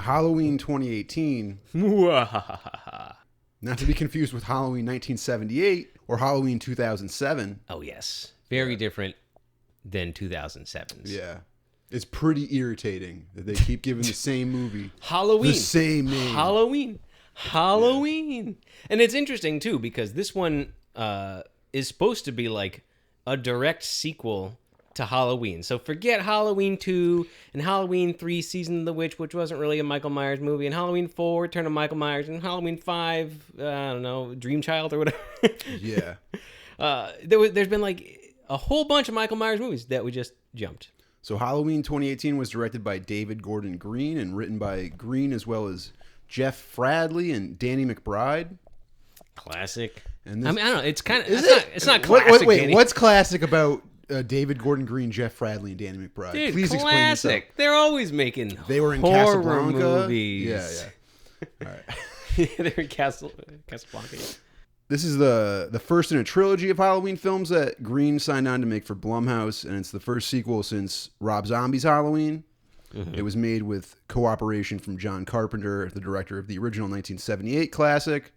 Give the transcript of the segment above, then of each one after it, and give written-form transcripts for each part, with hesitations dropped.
Halloween 2018, not to be confused with Halloween 1978 or Halloween 2007. Oh, yes. Very different than 2007's. Yeah. It's pretty irritating that they keep giving the same movie Halloween. the same name. Halloween. Yeah. And it's interesting, too, because this one is supposed to be like a direct sequel to Halloween. So forget Halloween 2 and Halloween 3 Season of the Witch, which wasn't really a Michael Myers movie, and Halloween 4 Return of Michael Myers, and Halloween 5, I don't know, Dream Child or whatever. Yeah. There's been like a whole bunch of Michael Myers movies that we just jumped. So Halloween 2018 was directed by David Gordon Green and written by Green as well as Jeff Fradley and Danny McBride. Classic. And this, I mean, I don't know. It's kind of it's not Wait, classic. wait, what's classic about David Gordon Green, Jeff Fradley, and Danny McBride? Dude, Please explain this. They're always making They were in horror Casablanca movies. Yeah. All right. They're in Casablanca. Yeah. This is the first in a trilogy of Halloween films that Green signed on to make for Blumhouse, and it's the first sequel since Rob Zombie's Halloween. Mm-hmm. It was made with cooperation from John Carpenter, the director of the original 1978 classic,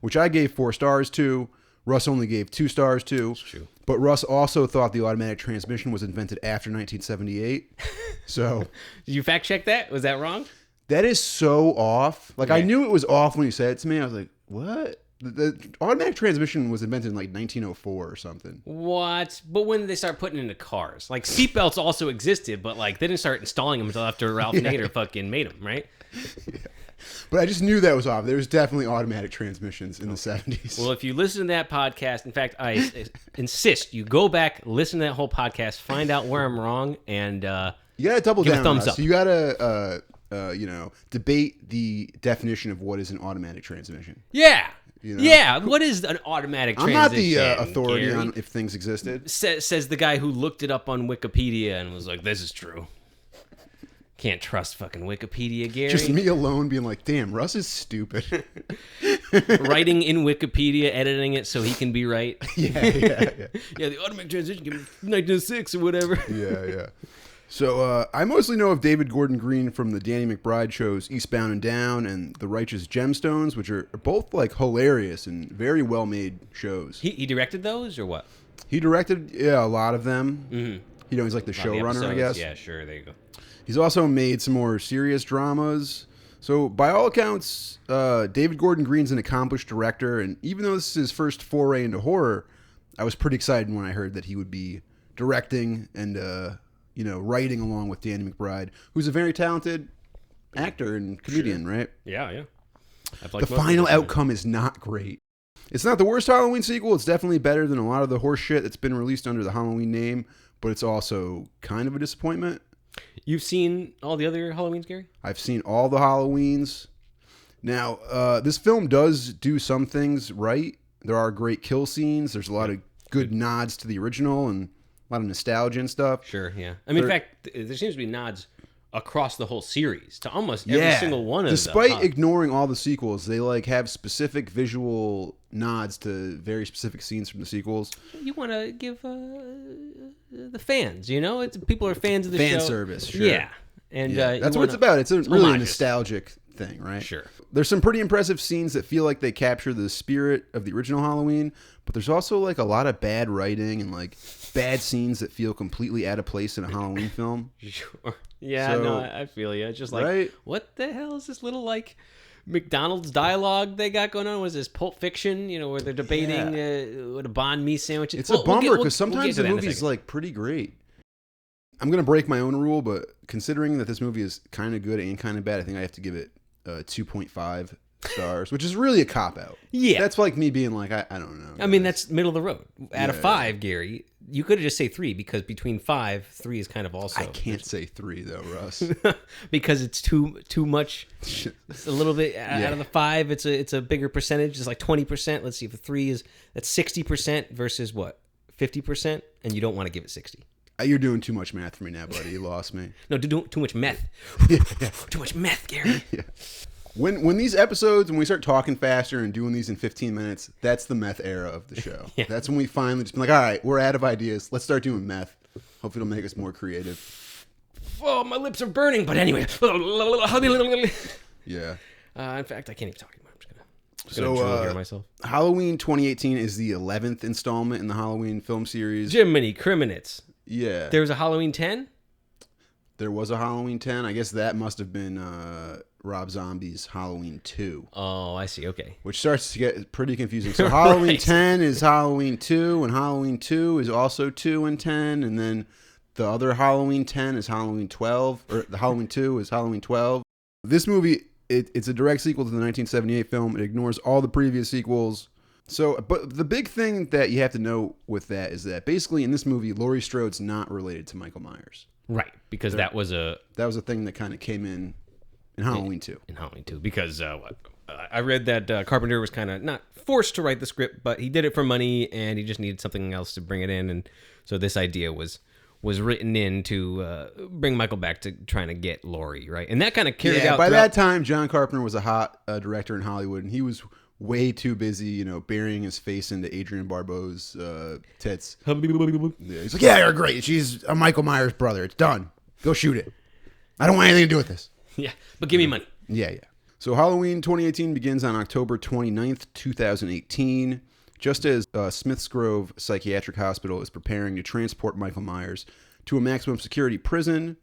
which I gave 4 stars to. Russ only gave 2 stars to. That's true. But Russ also thought the automatic transmission was invented after 1978. So, did you fact check that? Was that wrong? That is so off. Like, I knew it was off when you said it to me. I was like, what? The automatic transmission was invented in like 1904 or something. What? But when did they start putting it into cars? Like, seatbelts also existed, but like they didn't start installing them until after Ralph Nader fucking made them, right? Yeah. But I just knew that was off. There was definitely automatic transmissions in the 70s. Well, if you listen to that podcast, in fact, I insist you go back, listen to that whole podcast, find out where I'm wrong, and you gotta double give down. a thumbs Russ. up. You gotta, debate the definition of what is an automatic transmission. Yeah. You know? Yeah, what is an automatic I'm transition? not the authority Gary? on if things existed. Says the guy who looked it up on Wikipedia and was like, this is true. Can't trust fucking Wikipedia, Gary. Just me alone being like, damn, Russ is stupid. Writing in Wikipedia, editing it so he can be right. Yeah. Yeah, the automatic transition came in 1906 or whatever. Yeah. So I mostly know of David Gordon Green from the Danny McBride shows Eastbound and Down and The Righteous Gemstones, which are both like hilarious and very well made shows. He directed those or what? He directed a lot of them. Mm-hmm. He's like the showrunner, I guess. Yeah, sure. There you go. He's also made some more serious dramas. So by all accounts, David Gordon Green's an accomplished director, and even though this is his first foray into horror, I was pretty excited when I heard that he would be directing and writing along with Danny McBride, who's a very talented actor and comedian, right? Yeah. The final outcome is not great. It's not the worst Halloween sequel. It's definitely better than a lot of the horse shit that's been released under the Halloween name, but it's also kind of a disappointment. You've seen all the other Halloweens, Gary? I've seen all the Halloweens. Now, this film does do some things right. There are great kill scenes. There's a lot of good nods to the original and a lot of nostalgia and stuff. Sure, yeah. I mean, in fact, there seems to be nods across the whole series to almost every single one of them. Despite ignoring all the sequels, they like have specific visual nods to very specific scenes from the sequels. You want to give the fans, people are fans of the show. Fan service, sure. Yeah. And that's what it's about. It's really a nostalgic thing, right? Sure. There's some pretty impressive scenes that feel like they capture the spirit of the original Halloween, but there's also like a lot of bad writing and like bad scenes that feel completely out of place in a Halloween film. Sure. Yeah, no, I feel you. It's just like, what the hell is this little like McDonald's dialogue they got going on? Was this Pulp Fiction, where they're debating what a banh mi sandwich is? It's a bummer because sometimes the movie's like pretty great. I'm going to break my own rule, but considering that this movie is kind of good and kind of bad, I think I have to give it 2.5 stars, which is really a cop-out. Yeah. That's like me being like, I don't know. I mean, that's middle of the road. Out of 5, Gary, you could have just say 3 because between 5, 3 is kind of also. I can't say 3 though, Russ. Because it's too much. It's a little bit out of the 5. It's a bigger percentage. It's like 20%. Let's see if the 3 is that's 60% versus what 50%, and you don't want to give it 60. You're doing too much math for me now, buddy. You lost me. No, too much meth. Too much meth, Gary. Yeah. When these episodes, when we start talking faster and doing these in 15 minutes, that's the meth era of the show. Yeah. That's when we finally just been like, all right, we're out of ideas. Let's start doing meth. Hopefully it'll make us more creative. Oh, my lips are burning. But anyway. Yeah. In fact, I can't even talk anymore. I'm just gonna So, drool here myself. Halloween 2018 is the 11th installment in the Halloween film series. Jiminy Criminets. Yeah. There was a Halloween 10? There was a Halloween 10. I guess that must have been Rob Zombie's Halloween 2. Oh, I see. Okay. Which starts to get pretty confusing. So Halloween Right. 10 is Halloween 2, and Halloween 2 is also 2 and 10, and then the other Halloween 10 is Halloween 12, or the Halloween 2 is Halloween 12. This movie, it's a direct sequel to the 1978 film. It ignores all the previous sequels. So, but the big thing that you have to know with that is that basically in this movie, Laurie Strode's not related to Michael Myers. Right, because that was a thing that kind of came in Halloween 2. In Halloween 2, because I read that Carpenter was kind of not forced to write the script, but he did it for money, and he just needed something else to bring it in, and so this idea was written in to bring Michael back to trying to get Laurie, right? And that kind of carried out. By that time, John Carpenter was a hot director in Hollywood, and he was way too busy, burying his face into Adrienne Barbeau's tits. Yeah, he's like, yeah, you're great. She's a Michael Myers brother. It's done. Go shoot it. I don't want anything to do with this. Yeah, but give me money. Yeah. So Halloween 2018 begins on October 29th, 2018, just as Smiths Grove Psychiatric Hospital is preparing to transport Michael Myers to a maximum security prison.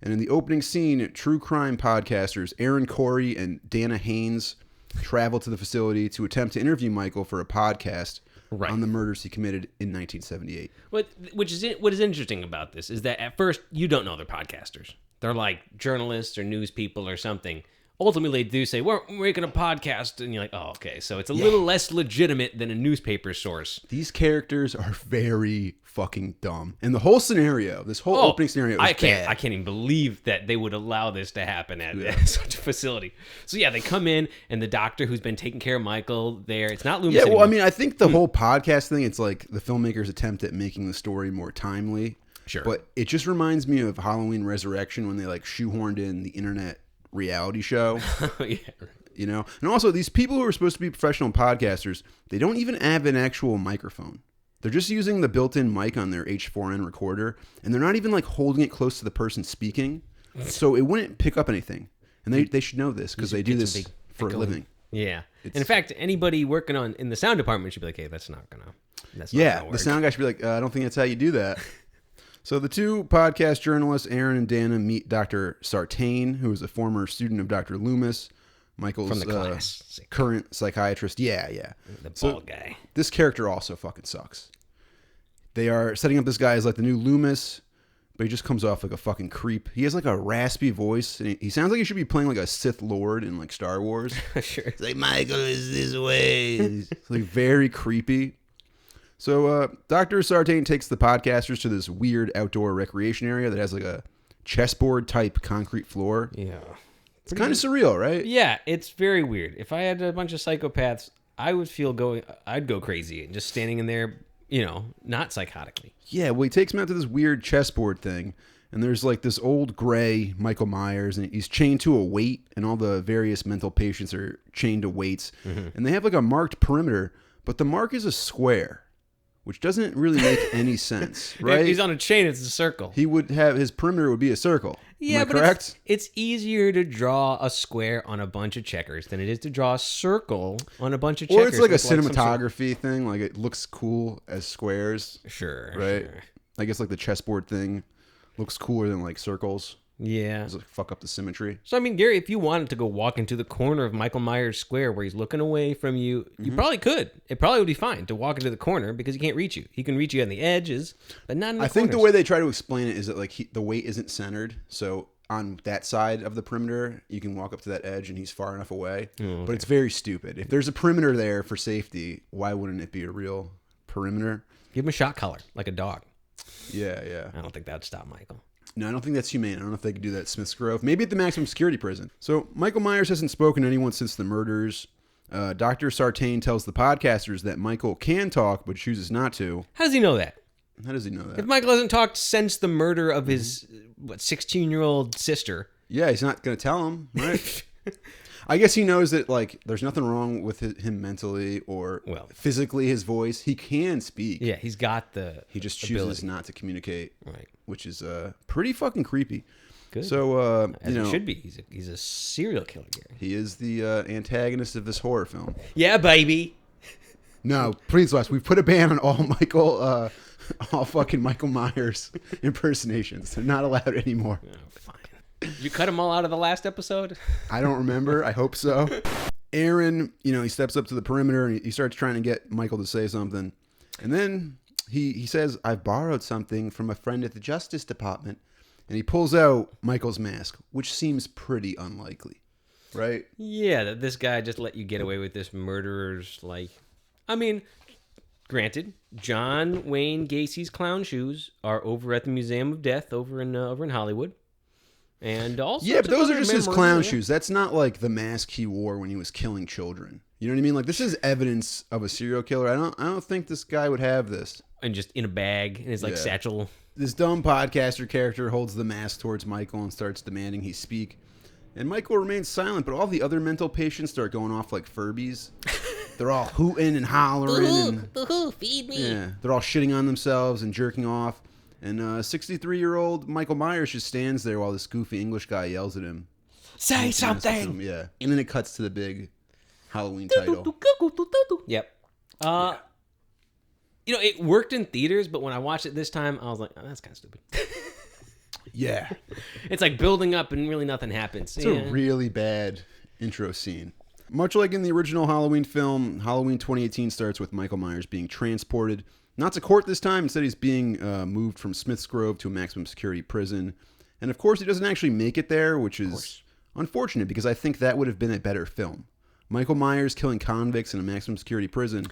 And in the opening scene, true crime podcasters Aaron Corey and Dana Haynes travel to the facility to attempt to interview Michael for a podcast on the murders he committed in 1978. What is interesting about this is that at first you don't know they're podcasters. They're like journalists or news people or something. Ultimately, they do say, we're making a podcast. And you're like, oh, okay. So it's a little less legitimate than a newspaper source. These characters are very fucking dumb. And the whole scenario, this whole opening scenario is bad. I can't even believe that they would allow this to happen at such a facility. So yeah, they come in, and the doctor who's been taking care of Michael there, it's not Loomis Yeah, well, anymore. I mean, I think the whole podcast thing, it's like the filmmaker's attempt at making the story more timely. Sure. But it just reminds me of Halloween Resurrection when they like shoehorned in the internet reality show. Yeah. And also these people who are supposed to be professional podcasters, they don't even have an actual microphone. They're just using the built-in mic on their H4n recorder, and they're not even like holding it close to the person speaking, so it wouldn't pick up anything. And they should know this because they do this for a living. Yeah. And in fact, anybody working in the sound department should be like, hey, that's not gonna work. The sound guy should be like, I don't think that's how you do that. So the two podcast journalists, Aaron and Dana, meet Dr. Sartain, who is a former student of Dr. Loomis, Michael's From the class. Current psychiatrist. Yeah. The bald guy. This character also fucking sucks. They are setting up this guy as like the new Loomis, but he just comes off like a fucking creep. He has like a raspy voice, and he sounds like he should be playing like a Sith Lord in like Star Wars. Sure. It's like, Michael is this way. It's like very creepy. So Dr. Sartain takes the podcasters to this weird outdoor recreation area that has like a chessboard type concrete floor. Yeah. It's kind of surreal, right? Yeah, it's very weird. If I had a bunch of psychopaths, I'd go crazy just standing in there, not psychotically. Yeah, well, he takes him out to this weird chessboard thing, and there's like this old gray Michael Myers, and he's chained to a weight, and all the various mental patients are chained to weights, and they have like a marked perimeter, but the mark is a square, which doesn't really make any sense, right? If he's on a chain, it's a circle. He would have, his perimeter would be a circle. Yeah, Am I but correct? It's easier to draw a square on a bunch of checkers than it is to draw a circle on a bunch of checkers. Or it's like a with, some cinematography thing, like it looks cool as squares. Sure. Right? Sure. I guess like the chessboard thing looks cooler than like circles. Yeah. Just like fuck up the symmetry. So, I mean, Gary, if you wanted to go walk into the corner of Michael Myers Square where he's looking away from you, you probably could. It probably would be fine to walk into the corner because he can't reach you. He can reach you on the edges, but not in the corners. I think the way they try to explain it is that like the weight isn't centered. So on that side of the perimeter, you can walk up to that edge and he's far enough away. Okay. But it's very stupid. If there's a perimeter there for safety, why wouldn't it be a real perimeter? Give him a shot collar, like a dog. Yeah. I don't think that would stop Michael. No, I don't think that's humane. I don't know if they could do that at Smiths Grove. Maybe at the maximum security prison. So Michael Myers hasn't spoken to anyone since the murders. Dr. Sartain tells the podcasters that Michael can talk, but chooses not to. How does he know that? How does he know that? If Michael hasn't talked since the murder of his 16-year-old sister. Yeah, he's not going to tell him, right? I guess he knows that like there's nothing wrong with him mentally or physically. His voice, he can speak. Yeah, he's got the. He just ability. chooses not to communicate, right? Which is pretty fucking creepy. Good. So, As it should be. He's a serial killer, Gary. he is the antagonist of this horror film. Yeah, baby. No, please, Wes, we've put a ban on all fucking Michael Myers impersonations. They're not allowed anymore. Oh, fine. You cut them all out of the last episode? I don't remember. I hope so. Aaron, he steps up to the perimeter and he starts trying to get Michael to say something. And then he says, "I've borrowed something from a friend at the Justice Department." And he pulls out Michael's mask, which seems pretty unlikely, right? Yeah, that this guy just let you get away with this murderer's, I mean, granted, John Wayne Gacy's clown shoes are over at the Museum of Death over in Hollywood. And also, yeah, but those are just his clown shoes. That's not like the mask he wore when he was killing children. You know what I mean? Like, this is evidence of a serial killer. I don't think this guy would have this. And just in a bag in his satchel. This dumb podcaster character holds the mask towards Michael and starts demanding he speak. And Michael remains silent, but all the other mental patients start going off like Furbies. They're all hooting and hollering. Feed me. Yeah, they're all shitting on themselves and jerking off. And 63-year-old Michael Myers just stands there while this goofy English guy yells at him. Say something! Yeah. And then it cuts to the big Halloween title. Yep. It worked in theaters, but when I watched it this time, I was like, oh, that's kind of stupid. Yeah. It's like building up and really nothing happens. It's a really bad intro scene. Much like in the original Halloween film, Halloween 2018 starts with Michael Myers being transported, not to court this time. Instead, he's being moved from Smith's Grove to a maximum security prison. And of course, he doesn't actually make it there, which is unfortunate because I think that would have been a better film. Michael Myers killing convicts in a maximum security prison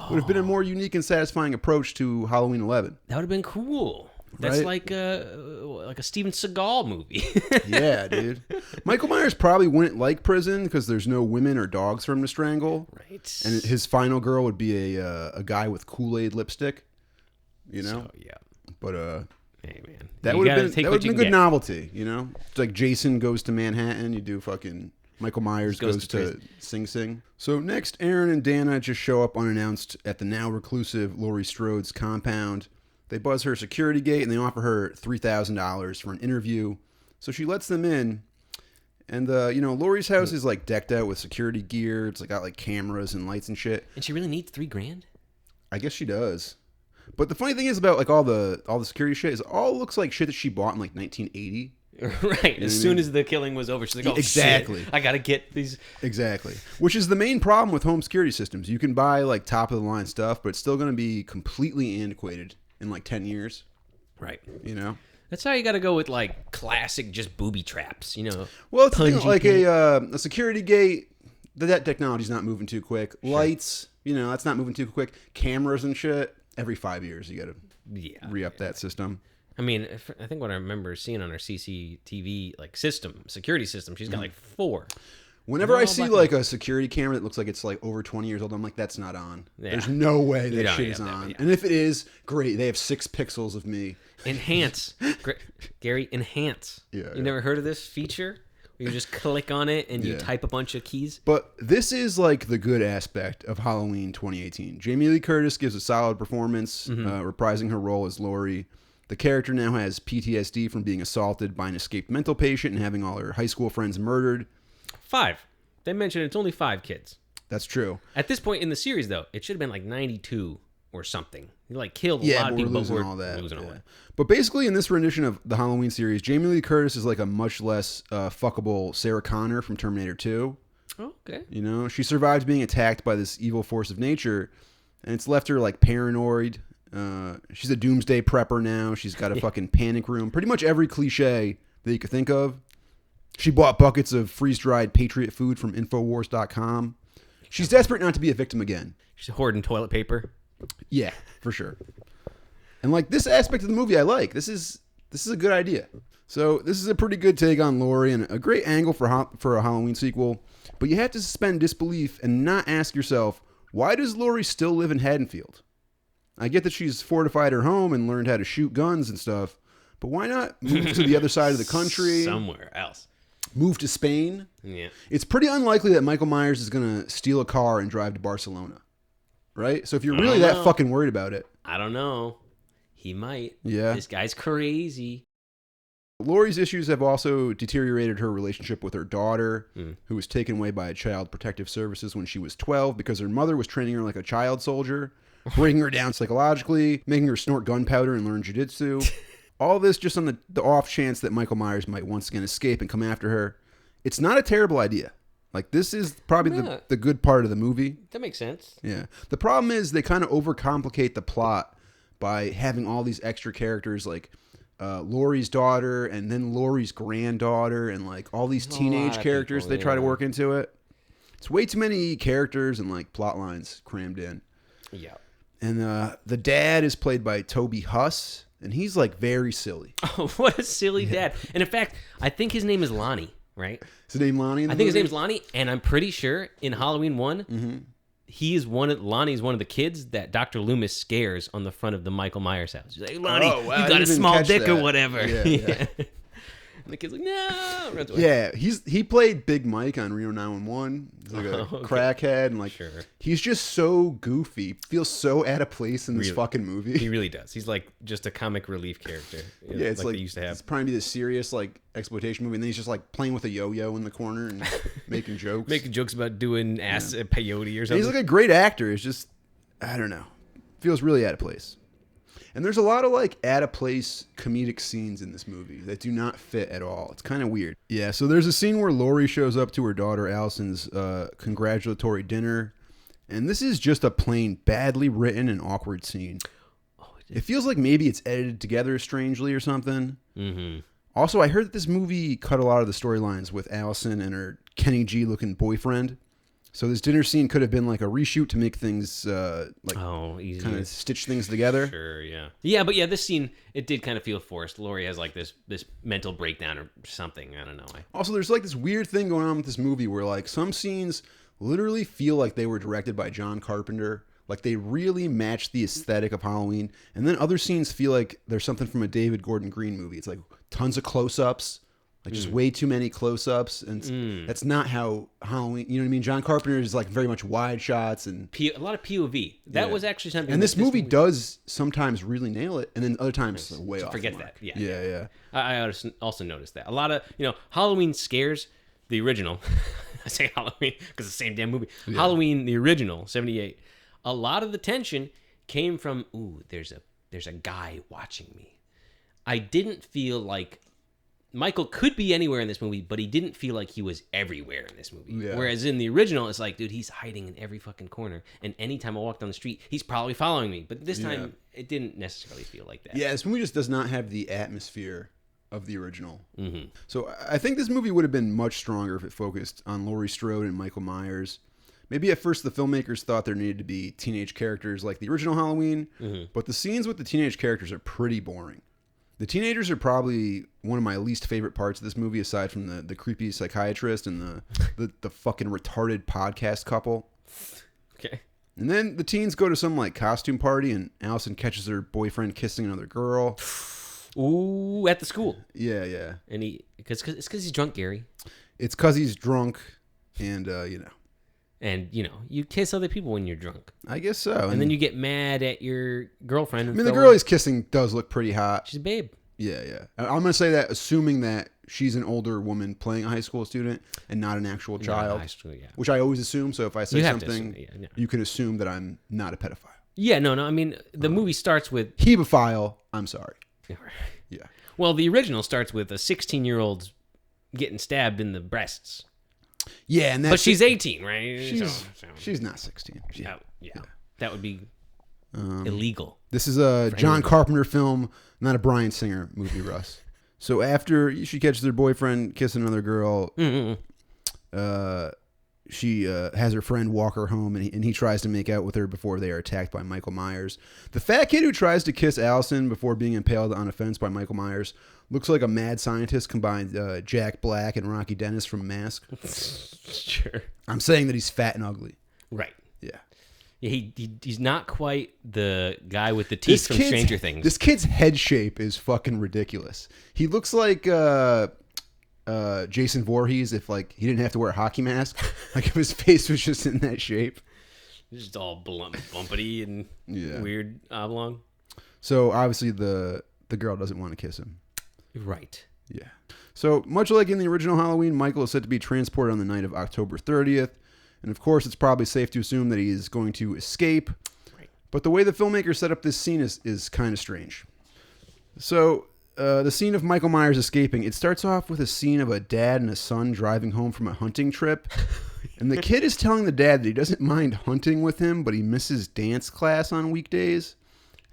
would have been a more unique and satisfying approach to Halloween 11. That would have been cool. That's Right? like a Steven Seagal movie. Yeah, dude. Michael Myers probably wouldn't like prison because there's no women or dogs for him to strangle. Right. And his final girl would be a guy with Kool-Aid lipstick. So, yeah. But Hey, man. that You would gotta have take been what you a can good get. novelty, It's like Jason goes to Manhattan, you do fucking Michael Myers goes to Sing Sing. So next, Aaron and Dana just show up unannounced at the now reclusive Laurie Strode's compound. They buzz her security gate and they offer her $3,000 for an interview. So she lets them in. And Laurie's house is like decked out with security gear. It's like got like cameras and lights and shit. And she really needs $3,000? I guess she does. But the funny thing is about like all the security shit is all looks like shit that she bought in like 1980. Right. As soon as the killing was over, she's like, oh, exactly. Shit, I got to get these. Exactly. Which is the main problem with home security systems. You can buy like top of the line stuff, but it's still going to be completely antiquated in like 10 years. Right. That's how you got to go with like classic just booby traps, Well, it's like pin. a security gate. That technology's not moving too quick. Sure. Lights, that's not moving too quick. Cameras and shit. Every 5 years, you got to re-up that system. I mean, I think what I remember seeing on her CCTV security system, she's got like 4. Whenever I see like a security camera that looks like it's like over 20 years old, I'm like, that's not on. Yeah. There's no way that shit is on. And if it is, great. They have 6 pixels of me. Enhance. Gary, enhance. Yeah. You never heard of this feature? Where you just click on it and you type a bunch of keys? But this is like the good aspect of Halloween 2018. Jamie Lee Curtis gives a solid performance, reprising her role as Laurie. The character now has PTSD from being assaulted by an escaped mental patient and having all her high school friends murdered. 5. They mentioned it's only 5 kids. That's true. At this point in the series, though, it should have been like 92 or something. He killed a lot of people. Losing all that. But basically, in this rendition of the Halloween series, Jamie Lee Curtis is like a much less fuckable Sarah Connor from Terminator 2. Okay. She survives being attacked by this evil force of nature, and it's left her like paranoid. She's a doomsday prepper now. She's got a fucking panic room. Pretty much every cliche that you could think of. She bought buckets of freeze-dried Patriot food from Infowars.com. She's desperate not to be a victim again. She's hoarding toilet paper. Yeah, for sure. And like this aspect of the movie I like. This is a good idea. So this is a pretty good take on Laurie and a great angle for a Halloween sequel. But you have to suspend disbelief and not ask yourself, why does Laurie still live in Haddonfield? I get that she's fortified her home and learned how to shoot guns and stuff, but why not move to the other side of the country? Somewhere else. Move to Spain? Yeah. It's pretty unlikely that Michael Myers is going to steal a car and drive to Barcelona. Right? So if you're really that fucking worried about it. I don't know. He might. Yeah. This guy's crazy. Laurie's issues have also deteriorated her relationship with her daughter, who was taken away by Child Protective Services when she was 12 because her mother was training her like a child soldier, breaking her down psychologically, making her snort gunpowder and learn jiu-jitsu. All this just on the off chance that Michael Myers might once again escape and come after her. It's not a terrible idea. Like, this is probably the good part of the movie. That makes sense. Yeah. The problem is they kind of overcomplicate the plot by having all these extra characters like Laurie's daughter and then Laurie's granddaughter and like all these teenage characters they try to work into it. It's way too many characters and like plot lines crammed in. Yeah. And the dad is played by Toby Huss, and he's like very silly. Oh, what a silly dad. And in fact, I think his name is Lonnie, right? Is his name Lonnie in the I think his movie? name is Lonnie, and I'm pretty sure in Halloween 1, Lonnie's one of the kids that Dr. Loomis scares on the front of the Michael Myers house. He's like, Lonnie, Oh, wow, you I got a didn't even small catch dick or that. whatever. Yeah. And the kid's like, no, runs away. Yeah, he played Big Mike on Reno 911. He's like a crackhead, and like he's just so goofy. Feels so out of place in this fucking movie. He really does. He's like just a comic relief character. Yeah, it's like they used to have. It's probably this serious like exploitation movie, and then he's just like playing with a yo-yo in the corner and making jokes. Making jokes about doing ass peyote or something. And he's like a great actor. It's just, I don't know, feels really out of place. And there's a lot of like out of place comedic scenes in this movie that do not fit at all. It's kind of weird. Yeah, so there's a scene where Laurie shows up to her daughter Allison's congratulatory dinner, and this is just a plain badly written and awkward scene. It feels like maybe it's edited together strangely or something. Mm-hmm. Also, I heard that this movie cut a lot of the storylines with Allison and her Kenny G looking boyfriend. So this dinner scene could have been like a reshoot to make things kind of stitch things together. Sure, yeah. Yeah, but this scene, it did kind of feel forced. Laurie has like this mental breakdown or something. I don't know. Also, there's like this weird thing going on with this movie where like some scenes literally feel like they were directed by John Carpenter. Like they really match the aesthetic of Halloween. And then other scenes feel like there's something from a David Gordon Green movie. It's like tons of close-ups. Like just way too many close-ups, and that's not how Halloween. You know what I mean? John Carpenter is like very much wide shots and a lot of POV. That was actually something. And this movie does sometimes really nail it, and then other times way off. Forget the mark. that. Yeah. I also noticed that a lot of Halloween scares, the original. I say Halloween because it's the same damn movie. Yeah. Halloween, the original, 78. A lot of the tension came from there's a guy watching me. I didn't feel like Michael could be anywhere in this movie, but he didn't feel like he was everywhere in this movie. Yeah. Whereas in the original, it's like, dude, he's hiding in every fucking corner. And anytime I walk down the street, he's probably following me. But this time, it didn't necessarily feel like that. Yeah, this movie just does not have the atmosphere of the original. Mm-hmm. So I think this movie would have been much stronger if it focused on Laurie Strode and Michael Myers. Maybe at first the filmmakers thought there needed to be teenage characters like the original Halloween, but the scenes with the teenage characters are pretty boring. The teenagers are probably one of my least favorite parts of this movie, aside from the creepy psychiatrist and the fucking retarded podcast couple. Okay. And then the teens go to some like costume party, and Allison catches her boyfriend kissing another girl. Ooh, at the school. Yeah. And it's because he's drunk, Gary. It's because he's drunk, and And, you kiss other people when you're drunk. I guess so. And then you get mad at your girlfriend. I mean, the girl he's kissing does look pretty hot. She's a babe. Yeah. I'm going to say that assuming that she's an older woman playing a high school student and not an actual child. High school, yeah. Which I always assume. So if I say something, assume, you can assume that I'm not a pedophile. Yeah, no. I mean, the movie starts with... Hebephile, I'm sorry. Yeah. Well, the original starts with a 16-year-old getting stabbed in the breasts. Yeah, and but she's 18, right? She's not 16. Yeah. That would be illegal. This is a John Carpenter film, not a Bryan Singer movie, Russ. So after she catches her boyfriend kissing another girl, she has her friend walk her home, and he tries to make out with her before they are attacked by Michael Myers. The fat kid who tries to kiss Allison before being impaled on a fence by Michael Myers looks like a mad scientist combined Jack Black and Rocky Dennis from Mask. Sure. I'm saying that he's fat and ugly. Right. Yeah. He's not quite the guy with the teeth from Stranger Things. This kid's head shape is fucking ridiculous. He looks like Jason Voorhees if like he didn't have to wear a hockey mask. Like if his face was just in that shape. Just all bumpity and weird oblong. So obviously the girl doesn't want to kiss him. Right. Yeah. So, much like in the original Halloween, Michael is said to be transported on the night of October 30th. And of course, it's probably safe to assume that he is going to escape. Right. But the way the filmmaker set up this scene is kind of strange. So, the scene of Michael Myers escaping, it starts off with a scene of a dad and a son driving home from a hunting trip. And the kid is telling the dad that he doesn't mind hunting with him, but he misses dance class on weekdays.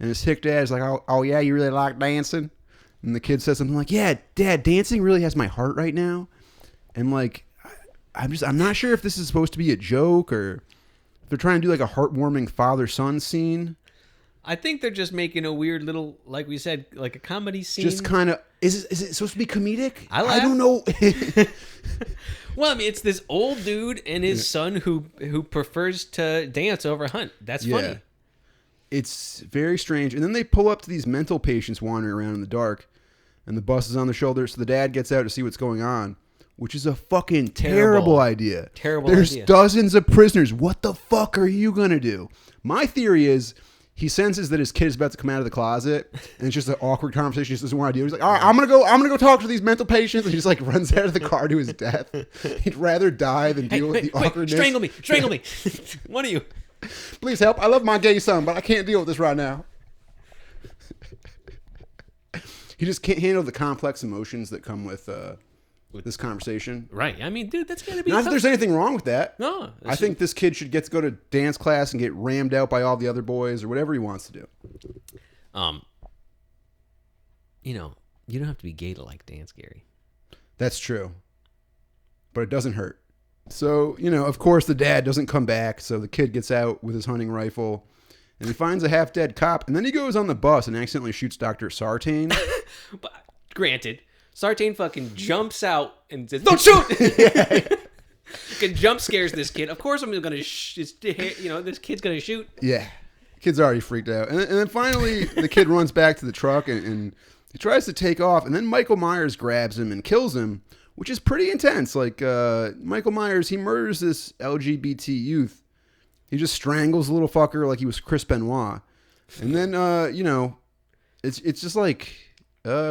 And his hick dad is like, oh yeah, you really like dancing? And the kid says something like, yeah, Dad, dancing really has my heart right now. And like, I'm not sure if this is supposed to be a joke or if they're trying to do like a heartwarming father-son scene. I think they're just making a weird little, like we said, like a comedy scene. Just kind of, is it supposed to be comedic? I don't know. Well, I mean, it's this old dude and his son who prefers to dance over hunt. That's funny. It's very strange. And then they pull up to these mental patients wandering around in the dark, and the bus is on their shoulders. So the dad gets out to see what's going on, which is a fucking terrible idea. There's dozens of prisoners. What the fuck are you going to do? My theory is he senses that his kid is about to come out of the closet, and it's just an awkward conversation. He just doesn't want to do. He's like, all right, I'm gonna go talk to these mental patients, and he just like runs out of the car to his death. He'd rather die than deal with the awkwardness. Strangle me. One of you. Please help. I love my gay son, but I can't deal with this right now. He just can't handle the complex emotions that come with this conversation. Right. I mean, dude, that's gotta be Not tough. that there's anything wrong with that. No. I think this kid should get to go to dance class and get rammed out by all the other boys or whatever he wants to do. You know, you don't have to be gay to like dance, Gary. That's true. But it doesn't hurt. So, you know, of course the dad doesn't come back, so the kid gets out with his hunting rifle, and he finds a half-dead cop, and then he goes on the bus and accidentally shoots Dr. Sartain. But granted, Sartain fucking jumps out and says, "Don't shoot!" Fucking jump scares this kid. Of course I'm gonna this kid's gonna shoot. Yeah. Kid's already freaked out. And then finally the kid runs back to the truck and he tries to take off, and then Michael Myers grabs him and kills him, which is pretty intense. Like, Michael Myers, he murders this LGBT youth. He just strangles the little fucker like he was Chris Benoit. And then, it's just like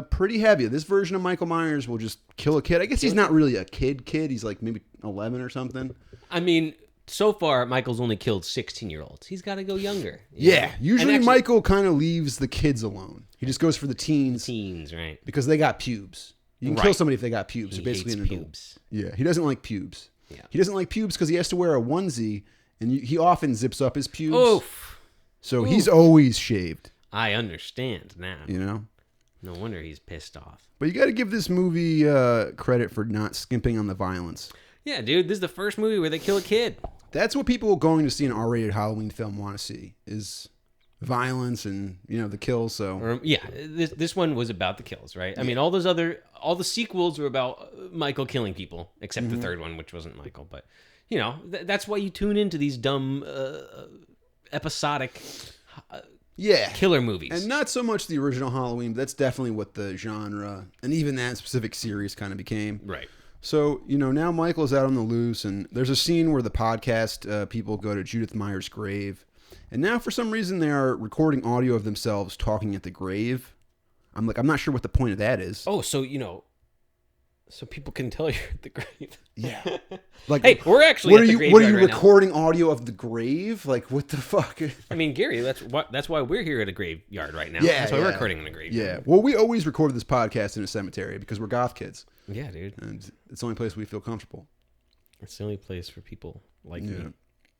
pretty heavy. This version of Michael Myers will just kill a kid. I guess he's not really a kid. He's like maybe 11 or something. I mean, so far, Michael's only killed 16-year-olds. He's got to go younger. Yeah. Usually Michael kind of leaves the kids alone. He just goes for the teens. Teens, right. Because they got pubes. You can kill somebody if they got pubes. They're basically an adult. Pubes. Yeah, he doesn't like pubes. Yeah. He doesn't like pubes because he has to wear a onesie, and he often zips up his pubes. Oof. So he's always shaved. I understand now. You know? No wonder he's pissed off. But you got to give this movie credit for not skimping on the violence. Yeah, dude, this is the first movie where they kill a kid. That's what people going to see an R-rated Halloween film want to see, is violence and, the kills. So this one was about the kills, right? I mean, all the sequels were about Michael killing people, except the third one, which wasn't Michael. But that's why you tune into these dumb episodic killer movies, and not so much the original Halloween, but that's definitely what the genre and even that specific series kind of became. Right. So, now Michael's out on the loose, and there's a scene where the podcast people go to Judith Meyer's grave. And now, for some reason, they are recording audio of themselves talking at the grave. I'm not sure what the point of that is. Oh, so, so people can tell you're at the grave. Yeah. Like, hey, we're actually at the graveyard. What are you recording audio of the grave? Like, what the fuck? I mean, Gary, that's why we're here at a graveyard right now. Yeah, that's why we're recording in a graveyard. Yeah. Well, we always record this podcast in a cemetery because we're goth kids. Yeah, dude. And it's the only place we feel comfortable. It's the only place for people like me.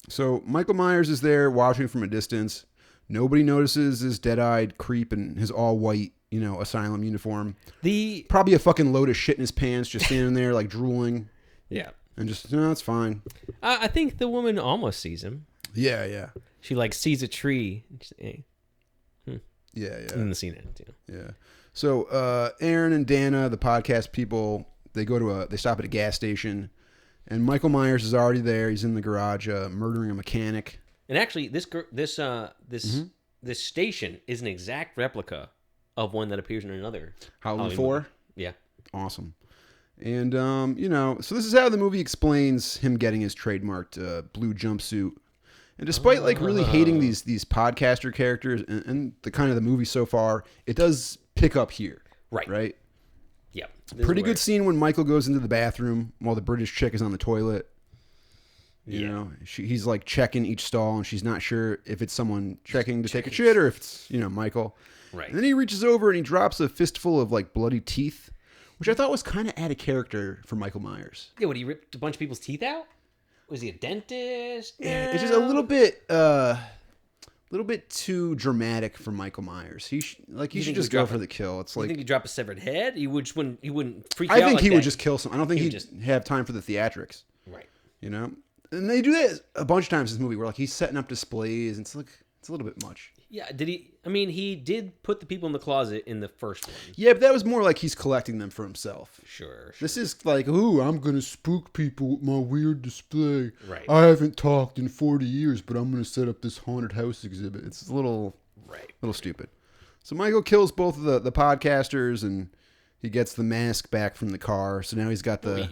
So Michael Myers is there watching from a distance. Nobody notices his dead-eyed creep in his all-white, asylum uniform. Probably a fucking load of shit in his pants, just standing there like drooling. Yeah. And just, no, it's fine. I think the woman almost sees him. Yeah, yeah. She sees a tree. And she's, hey. Yeah, yeah. In the scene ends, Yeah. So Aaron and Dana, the podcast people, they stop at a gas station, and Michael Myers is already there. He's in the garage murdering a mechanic. And actually, this station is an exact replica of one that appears in another Halloween 4. Movie. Yeah. Awesome. And so this is how the movie explains him getting his trademarked blue jumpsuit. And despite really hating these podcaster characters and the kind of the movie so far, it does pick up here. Right. Right. Yep. Pretty good scene when Michael goes into the bathroom while the British chick is on the toilet. You know, he's like checking each stall, and she's not sure if it's someone checking to take a shit or if it's, Michael. Right. And then he reaches over and he drops a fistful of like bloody teeth, which I thought was kind of out of character for Michael Myers. Yeah, he ripped a bunch of people's teeth out? Was he a dentist? Yeah, it's just a little bit too dramatic for Michael Myers. He should just go for the kill. It's like, you think he'd drop a severed head? He wouldn't freak I out think like he that. would just kill someone. I don't think he'd just have time for the theatrics. Right. And they do that a bunch of times in this movie where like he's setting up displays and it's a little bit much. Yeah, did he? I mean, he did put the people in the closet in the first one. Yeah, but that was more like he's collecting them for himself. Sure. This is like, ooh, I'm going to spook people with my weird display. Right. I haven't talked in 40 years, but I'm going to set up this haunted house exhibit. It's a little stupid. So Michael kills both of the podcasters and he gets the mask back from the car. So now he's got the...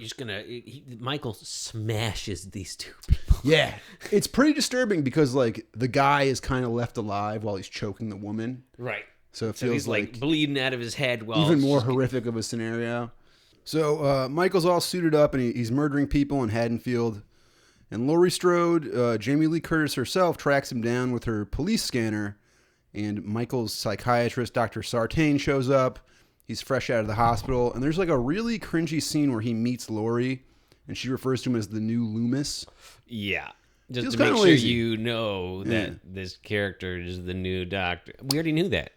Michael smashes these two people. Yeah. It's pretty disturbing because like the guy is kind of left alive while he's choking the woman. Right. So it feels he's like bleeding out of his head. Even more horrific of a scenario. So Michael's all suited up and he's murdering people in Haddonfield. And Laurie Strode, Jamie Lee Curtis herself, tracks him down with her police scanner. And Michael's psychiatrist, Dr. Sartain, shows up. He's fresh out of the hospital. And there's like a really cringy scene where he meets Laurie. And she refers to him as the new Loomis. Yeah. Just Feels to make sure lazy. you know that this character is the new doctor. We already knew that.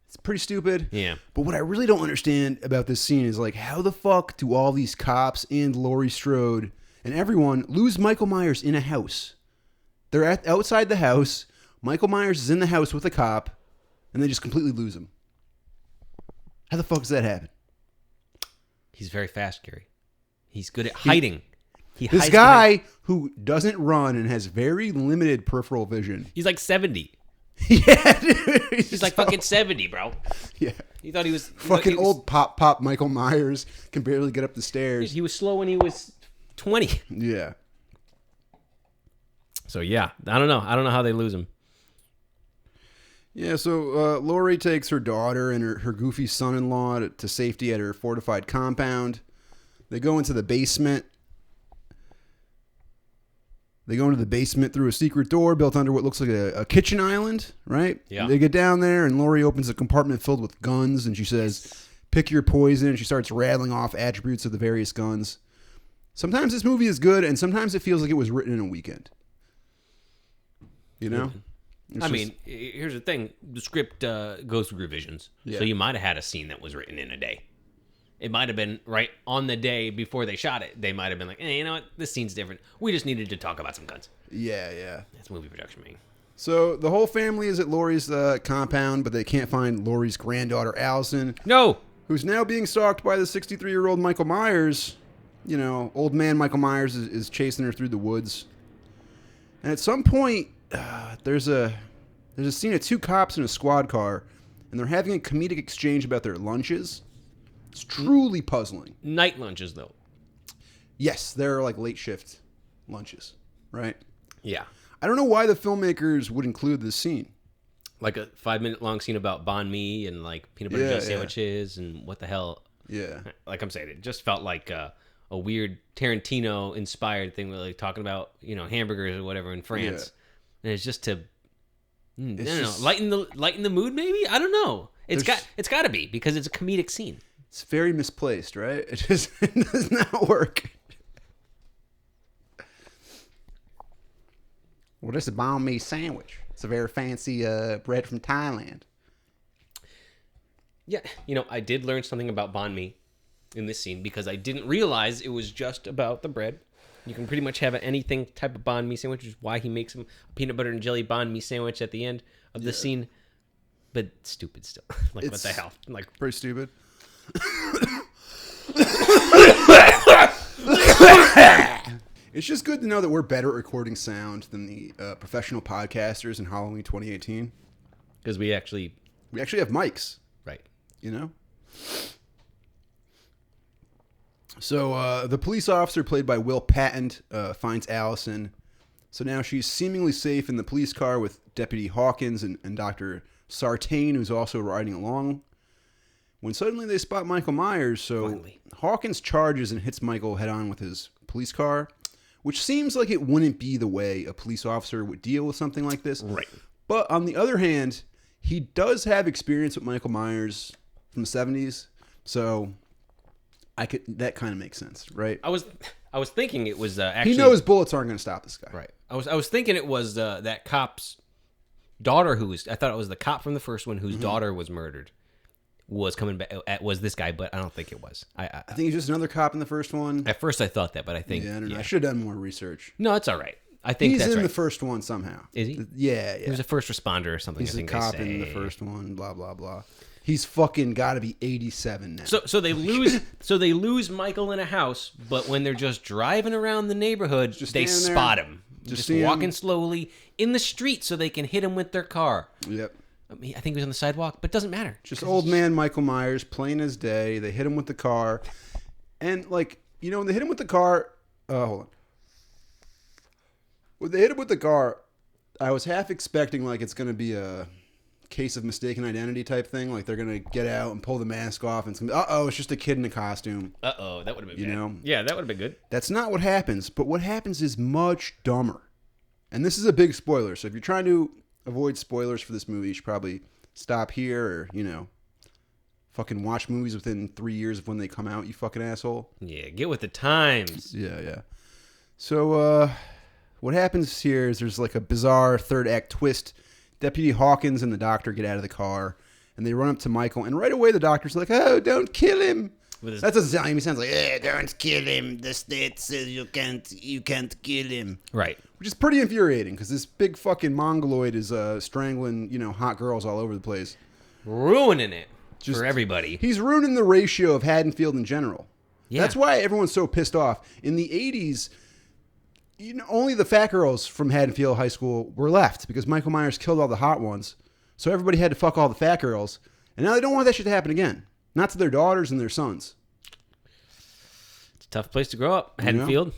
It's pretty stupid. Yeah. But what I really don't understand about this scene is like, how the fuck do all these cops and Laurie Strode and everyone lose Michael Myers in a house? They're outside the house. Michael Myers is in the house with a cop, and they just completely lose him. How the fuck does that happen? He's very fast, Gary. He's good at hiding. This guy who doesn't run and has very limited peripheral vision. He's like 70. Yeah, dude. He's like fucking 70, bro. Yeah. He thought he was... Fucking old pop Michael Myers can barely get up the stairs. He was slow when he was 20. Yeah. So, yeah. I don't know. I don't know how they lose him. Yeah, so Laurie takes her daughter and her goofy son-in-law to safety at her fortified compound. They go into the basement. They go into the basement through a secret door built under what looks like a kitchen island, right? Yeah. They get down there, and Laurie opens a compartment filled with guns, and she says, pick your poison, and she starts rattling off attributes of the various guns. Sometimes this movie is good, and sometimes it feels like it was written in a weekend. You know? I mean, here's the thing. The script goes through revisions. Yeah. So you might have had a scene that was written in a day. It might have been right on the day before they shot it. They might have been like, hey, you know what? This scene's different. We just needed to talk about some guns. Yeah. That's movie production, man. So the whole family is at Laurie's compound, but they can't find Laurie's granddaughter, Allison. No! Who's now being stalked by the 63-year-old Michael Myers. You know, old man Michael Myers is chasing her through the woods. And at some point, there's a scene of two cops in a squad car, and they're having a comedic exchange about their lunches. It's truly puzzling. Night lunches, though. Yes, they're like late shift lunches, right? Yeah. I don't know why the filmmakers would include this scene. Like a 5-minute long scene about banh mi and like peanut butter jelly sandwiches and what the hell. Yeah. Like I'm saying, it just felt like a weird Tarantino inspired thing, like talking about, you know, hamburgers or whatever in France. Yeah. And it's just to, I don't know, lighten the mood maybe? I don't know. It's got to be because it's a comedic scene. It's very misplaced, right? It does not work. Well, this is a banh mi sandwich. It's a very fancy bread from Thailand. Yeah, you know, I did learn something about banh mi in this scene because I didn't realize it was just about the bread. You can pretty much have anything type of banh mi sandwich, which is why he makes him a peanut butter and jelly banh mi sandwich at the end of the scene. But stupid still. Like, what the hell? Like, pretty stupid. It's just good to know that we're better at recording sound than the professional podcasters in Halloween 2018. Because we actually have mics. Right. You know? So the police officer played by Will Patton finds Allison. So now she's seemingly safe in the police car with Deputy Hawkins and Dr. Sartain, who's also riding along. when suddenly they spot Michael Myers. So Finally. Hawkins charges and hits Michael head on with his police car, which seems like it wouldn't be the way a police officer would deal with something like this. Right. But on the other hand, he does have experience with Michael Myers from the 70s, so that kind of makes sense, right? I was thinking it was actually... He knows bullets aren't going to stop this guy. Right. I was thinking it was that cop's daughter I thought it was the cop from the first one whose daughter was murdered. Was coming back, was this guy, but I don't think it was. I think he's just another cop in the first one. At first I thought that, but I think... Yeah, I don't know. I should have done more research. No, it's all right. I think he's that's in right. the first one somehow. Is he? Yeah. He was a first responder or something. He's I think a cop they say. in the first one. Blah blah blah. He's fucking got to be 87 now. So they lose Michael in a house, but when they're just driving around the neighborhood, they spot him. Just walking slowly in the street so they can hit him with their car. Yep. I think he was on the sidewalk, but it doesn't matter. Just old man Michael Myers, plain as day. They hit him with the car. And, when they hit him with the car... hold on. When they hit him with the car, I was half expecting, it's going to be a case of mistaken identity type thing. Like, they're going to get out and pull the mask off, and it's going to be, uh-oh, it's just a kid in a costume. Uh-oh, that would have been bad. know? Yeah, that would have been good. That's not what happens. But what happens is much dumber. And this is a big spoiler. So if you're trying to avoid spoilers for this movie, you should probably stop here or, fucking watch movies within 3 years of when they come out, you fucking asshole. Yeah, get with the times. Yeah. So, what happens here is there's a bizarre third act twist. Deputy Hawkins and the doctor get out of the car and they run up to Michael. And right away the doctor's like, "Oh, don't kill him." That doesn't sound like he sounds like, "Don't kill him. The state says you can't kill him." Right. Which is pretty infuriating because this big fucking mongoloid is strangling, hot girls all over the place. Ruining it for everybody. He's ruining the ratio of Haddonfield in general. Yeah. That's why everyone's so pissed off. In the 80s, only the fat girls from Haddonfield High School were left because Michael Myers killed all the hot ones. So everybody had to fuck all the fat girls. And now they don't want that shit to happen again. Not to their daughters and their sons. It's a tough place to grow up, Haddonfield.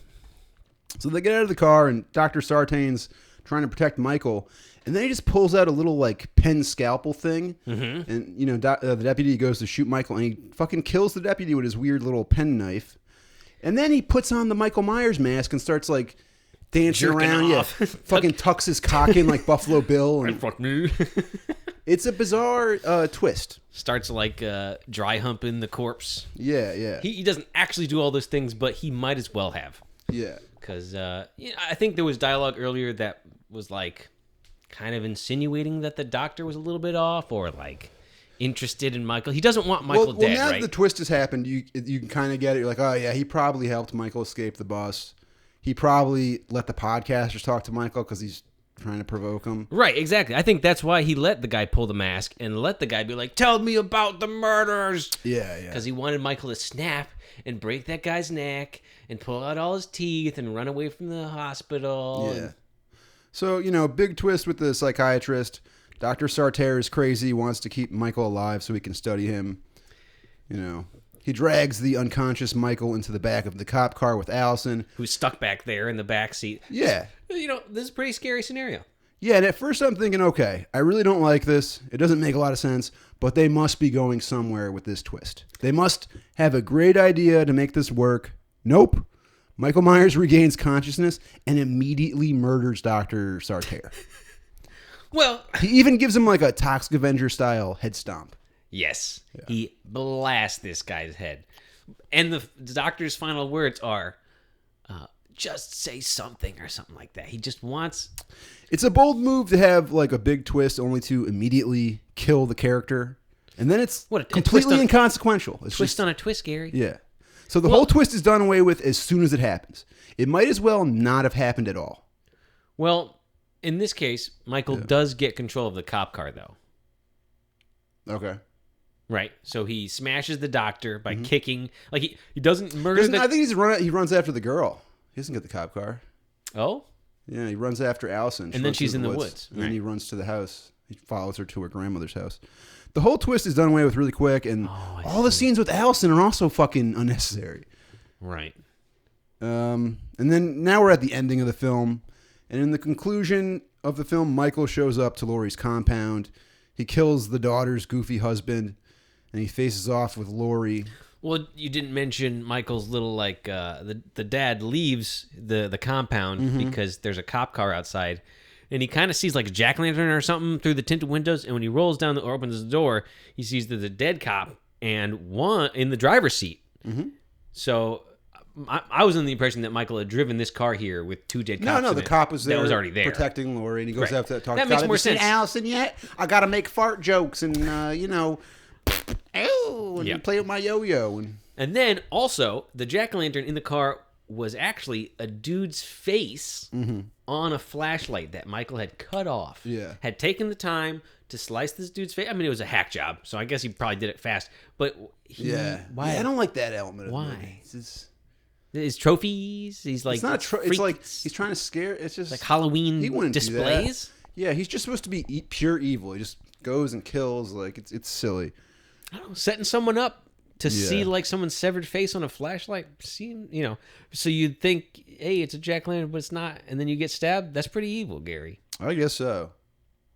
So they get out of the car and Dr. Sartain's trying to protect Michael. And then he just pulls out a little pen scalpel thing. Mm-hmm. And, the deputy goes to shoot Michael and he fucking kills the deputy with his weird little pen knife. And then he puts on the Michael Myers mask and starts dancing jerking around. off. Yeah, fucking tucks his cock in like Buffalo Bill. And fuck me. It's a bizarre twist. Starts dry humping the corpse. Yeah. He doesn't actually do all those things, but he might as well have. Yeah. Because I think there was dialogue earlier that was kind of insinuating that the doctor was a little bit off or interested in Michael. He doesn't want Michael dead, now right? that the twist has happened, you can kind of get it. You're like, oh yeah, he probably helped Michael escape the bus. He probably let the podcasters talk to Michael because he's trying to provoke him. Right, exactly. I think that's why he let the guy pull the mask and let the guy be like, "Tell me about the murders." Yeah. Because he wanted Michael to snap and break that guy's neck and pull out all his teeth and run away from the hospital. Yeah. So, big twist with the psychiatrist. Dr. Sartain is crazy, wants to keep Michael alive so he can study him. He drags the unconscious Michael into the back of the cop car with Allison, who's stuck back there in the back seat. Yeah. This is a pretty scary scenario. Yeah, and at first I'm thinking, okay, I really don't like this. It doesn't make a lot of sense, but they must be going somewhere with this twist. They must have a great idea to make this work. Nope. Michael Myers regains consciousness and immediately murders Dr. Sartain. Well, he even gives him a Toxic Avenger style head stomp. Yes. Yeah. He blasts this guy's head. And the doctor's final words are, just say something or something like that. He just wants... It's a bold move to have a big twist only to immediately kill the character. And then it's completely inconsequential. It's twist on a twist, Gary. Yeah. So the whole twist is done away with as soon as it happens. It might as well not have happened at all. Well, in this case, Michael does get control of the cop car, though. Okay. Right. So he smashes the doctor by kicking. He doesn't murder I think he runs after the girl. He doesn't get the cop car. Oh? Yeah, he runs after Allison. And then she's in the woods. And then he runs to the house. He follows her to her grandmother's house. The whole twist is done away with really quick, and all the scenes with Allison are also fucking unnecessary. Right. And then now we're at the ending of the film, and in the conclusion of the film, Michael shows up to Laurie's compound. He kills the daughter's goofy husband, and he faces off with Laurie. Well, you didn't mention Michael's little like the dad leaves the compound because there's a cop car outside, and he kind of sees like a jack-o'-lantern or something through the tinted windows. And when he rolls down or opens the door, he sees there's a dead cop and one in the driver's seat. Mm-hmm. So I was under the impression that Michael had driven this car here with two dead cops. No, the cop was there. That was already there, protecting Laurie, and he goes right. after that talk. That makes more sense. Allison yet? I gotta make fart jokes and and play with my yo-yo and then also the jack-o'-lantern in the car was actually a dude's face on a flashlight that Michael had cut off. Yeah, had taken the time to slice this dude's face. I mean, it was a hack job, so I guess he probably did it fast. But why? I don't like that element. Of why? The movie. It's his trophies. He's like it's not. It's like he's trying to scare. It's just like Halloween he wouldn't displays. Do that. Yeah, he's just supposed to be pure evil. He just goes and kills. Like it's silly. I don't know, setting someone up to see like someone's severed face on a flashlight. So you'd think, hey, it's a jack-o'-lantern, but it's not, and then you get stabbed. That's pretty evil, Gary. I guess so.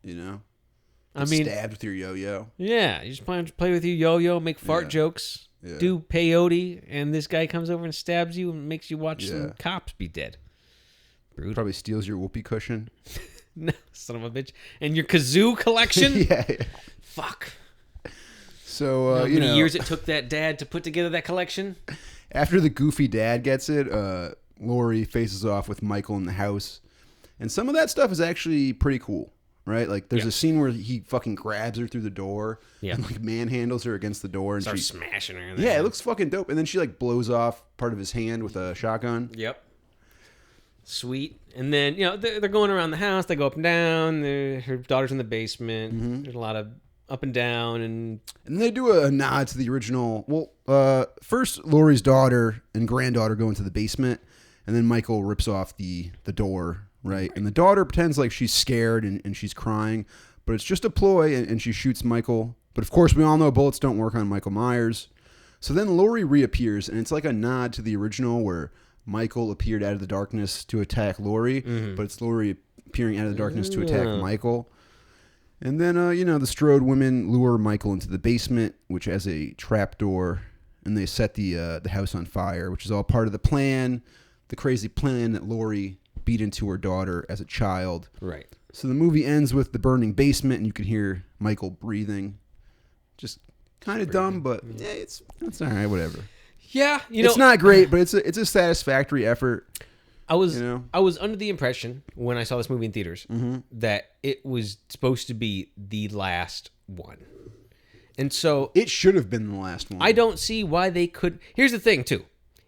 Stabbed with your yo-yo. Yeah, you just play with your yo-yo, make fart jokes, do peyote, and this guy comes over and stabs you and makes you watch some cops be dead. Brutal. Probably steals your whoopee cushion. No, son of a bitch. And your kazoo collection? Yeah. Fuck. So, how many years it took that dad to put together that collection? After the goofy dad gets it, Laurie faces off with Michael in the house. And some of that stuff is actually pretty cool, right? Like, there's a scene where he fucking grabs her through the door and, like, manhandles her against the door. And starts smashing her. Yeah, it looks fucking dope. And then she, like, blows off part of his hand with a shotgun. Yep. Sweet. And then, they're going around the house. They go up and down. Her daughter's in the basement. Mm-hmm. There's a lot of up and down, and they do a nod to the original. Well, first Laurie's daughter and granddaughter go into the basement, and then Michael rips off the door, right? And the daughter pretends like she's scared and she's crying, but it's just a ploy, and she shoots Michael. But of course, we all know bullets don't work on Michael Myers. So then Laurie reappears, and it's like a nod to the original where Michael appeared out of the darkness to attack Laurie, but it's Laurie appearing out of the darkness to attack Michael. And then, the Strode women lure Michael into the basement, which has a trap door, and they set the house on fire, which is all part of the plan, the crazy plan that Laurie beat into her daughter as a child. Right. So the movie ends with the burning basement, and you can hear Michael breathing. Just kind of dumb, but yeah, it's all right, whatever. Yeah, it's not great, but it's a satisfactory effort. I was under the impression when I saw this movie in theaters that it was supposed to be the last one. And so it should have been the last one. I don't see why they could. Here's the thing, too.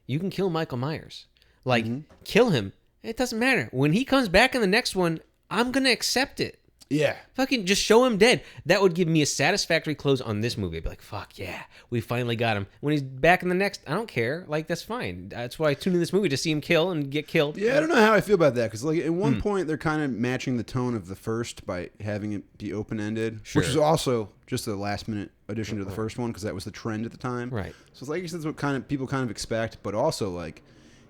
You can kill Michael Myers. Like, kill him. It doesn't matter. When he comes back in the next one, I'm going to accept it. Yeah. Fucking just show him dead. That would give me a satisfactory close on this movie. I'd be like, fuck yeah, we finally got him. When he's back in the next, I don't care. Like, that's fine. That's why I tuned in this movie, to see him kill and get killed. Yeah, I don't know how I feel about that. Because, like, at one point, they're kind of matching the tone of the first by having it be open-ended. Sure. Which is also just a last-minute addition to the first one, because that was the trend at the time. Right. So it's like, that's what people kind of expect. But also, like,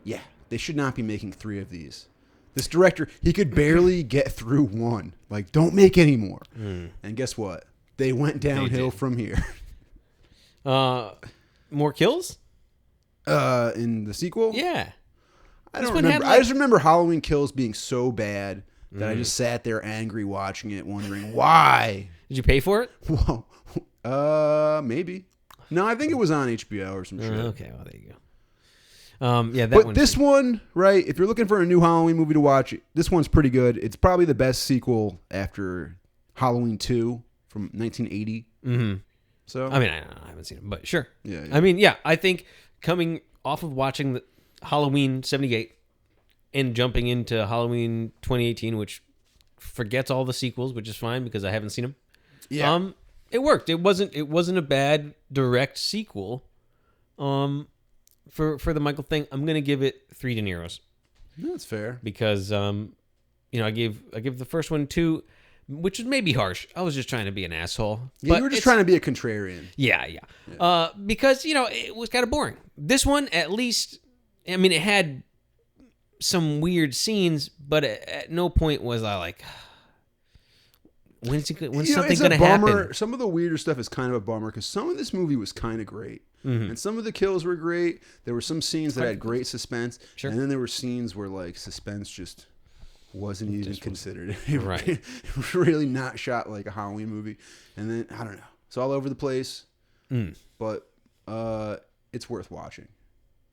yeah, they should not be making 3 of these. This director, he could barely get through one. Like, don't make any more. And guess what? They went downhill from here. More kills? In the sequel? Yeah. I don't remember. I just remember Halloween Kills being so bad that I just sat there angry watching it, wondering why. Did you pay for it? Whoa. Maybe. No, I think it was on HBO or some shit. Okay, well, there you go. This one, right? If you're looking for a new Halloween movie to watch, this one's pretty good. It's probably the best sequel after Halloween 2 from 1980. Mm-hmm. So, I mean, I haven't seen it, but sure. Yeah. I mean, yeah, I think coming off of watching the Halloween 78 and jumping into Halloween 2018, which forgets all the sequels, which is fine because I haven't seen them. Yeah. It worked. It wasn't a bad direct sequel. For the Michael thing, I'm gonna give it 3 De Niro's. That's fair because I give the first one 2, which is maybe harsh. I was just trying to be an asshole. Yeah, you were just trying to be a contrarian. Yeah. Because it was kind of boring. This one, at least, I mean, it had some weird scenes, but at no point was I like, When's something it's going to a bummer. happen? Some of the weirder stuff is kind of a bummer because some of this movie was kind of great. Mm-hmm. And some of the kills were great. There were some scenes that had great suspense. Sure. And then there were scenes where like suspense just wasn't even considered. Right. It was really not shot like a Halloween movie. And then, I don't know. It's all over the place. But it's worth watching.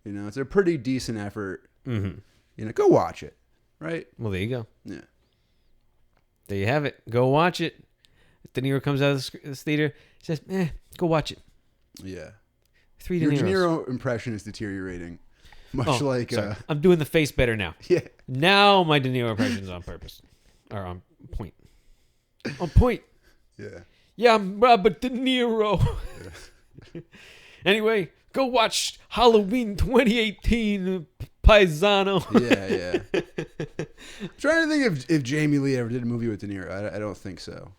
You know, it's a pretty decent effort. Mm-hmm. You know, go watch it. Right? Well, there you go. Yeah. There you have it. Go watch it. If De Niro comes out of this theater, he says, go watch it. Yeah. 3 De Your Niros. De Niro impression is deteriorating. Much like... sorry. I'm doing the face better now. Yeah. Now my De Niro impression's on purpose. Or on point. On point. Yeah. Yeah, I'm Robert De Niro. Yeah. Anyway, go watch Halloween 2018 Paisano. Yeah. I'm trying to think if Jamie Lee ever did a movie with De Niro. I don't think so.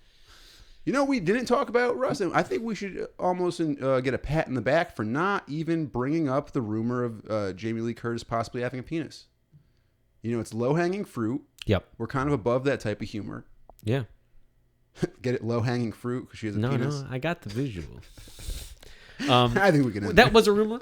You know, we didn't talk about Russ. I think we should almost get a pat in the back for not even bringing up the rumor of Jamie Lee Curtis possibly having a penis. You know, it's low-hanging fruit. Yep. We're kind of above that type of humor. Yeah. Get it, low-hanging fruit because she has a penis? No, I got the visual. I think we can end That was a rumor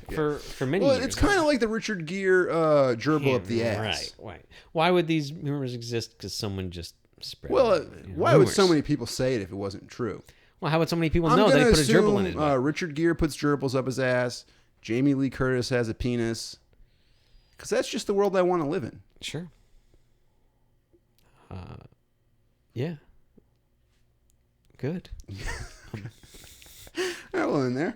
for many years. Well, it's kind of like the Richard Gere gerbil up the ass. Right. Why would these rumors exist? Because someone just spread Well, why would rumors. so many people say it if it wasn't true? Well, how would so many people know that he put a gerbil in his butt? Richard Gere puts gerbils up his ass. Jamie Lee Curtis has a penis. Because that's just the world I want to live in. Sure. Yeah. Good. Well, in there.